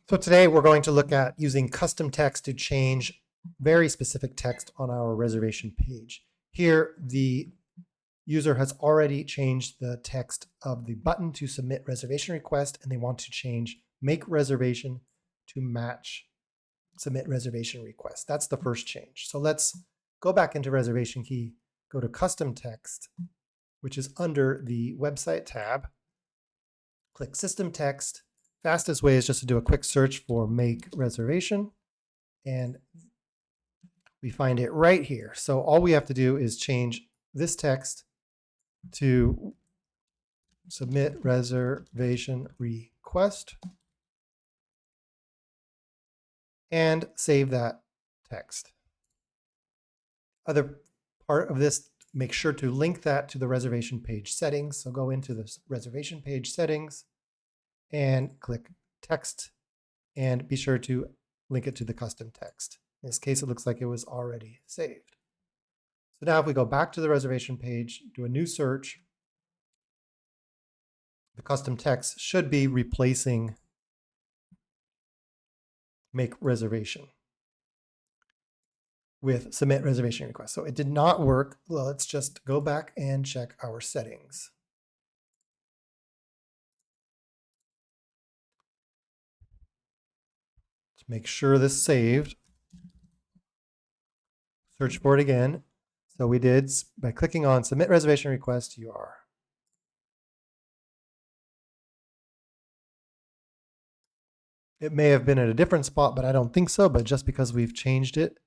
So today we're going to look at using custom text to change very specific text on our reservation page. Here, the user has already changed the text of the button to submit reservation request, and they want to change make reservation to match submit reservation request. That's the first change. So let's go back into reservation key, go to custom text, which is under the website tab, click system text. Fastest way is just to do a quick search for make reservation, and we find it right here. So all we have to do is change this text to submit reservation request and save that text. Other part of this, make sure to link that to the reservation page settings. So go into the reservation page settings and click text, and be sure to link it to the custom text. In this case, it looks like it was already saved. So now if we go back to the reservation page, do a new search, the custom text should be replacing make reservation with submit reservation request. So it did not work. Well, let's just go back and check our settings. Make sure this saved. Search for it again. So we did by clicking on submit reservation request, you are. It may have been at a different spot, but I don't think so. But just because we've changed it,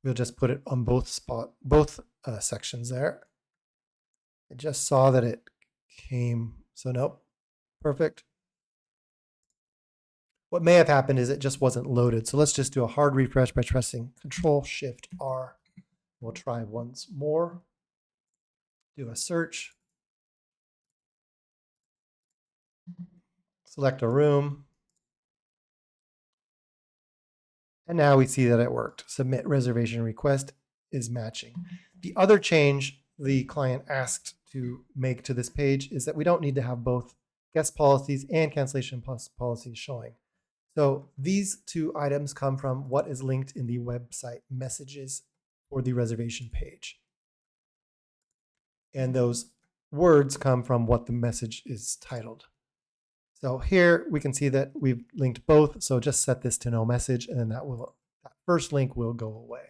we'll just put it on both sections there. I just saw that it came, so nope, perfect. What may have happened is it just wasn't loaded. So let's just do a hard refresh by pressing Control-Shift-R. We'll try once more. Do a search. Select a room. And now we see that it worked. Submit reservation request is matching. The other change the client asked to make to this page is that we don't need to have both guest policies and cancellation policies showing. So these two items come from what is linked in the website messages for the reservation page. And those words come from what the message is titled. So here we can see that we've linked both. So just set this to no message, and then that first link will go away.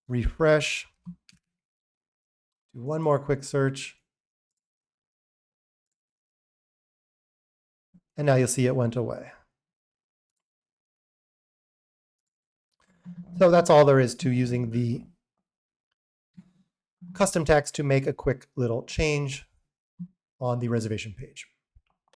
Refresh. Do one more quick search. And now you'll see it went away. So that's all there is to using the custom text to make a quick little change on the reservation page.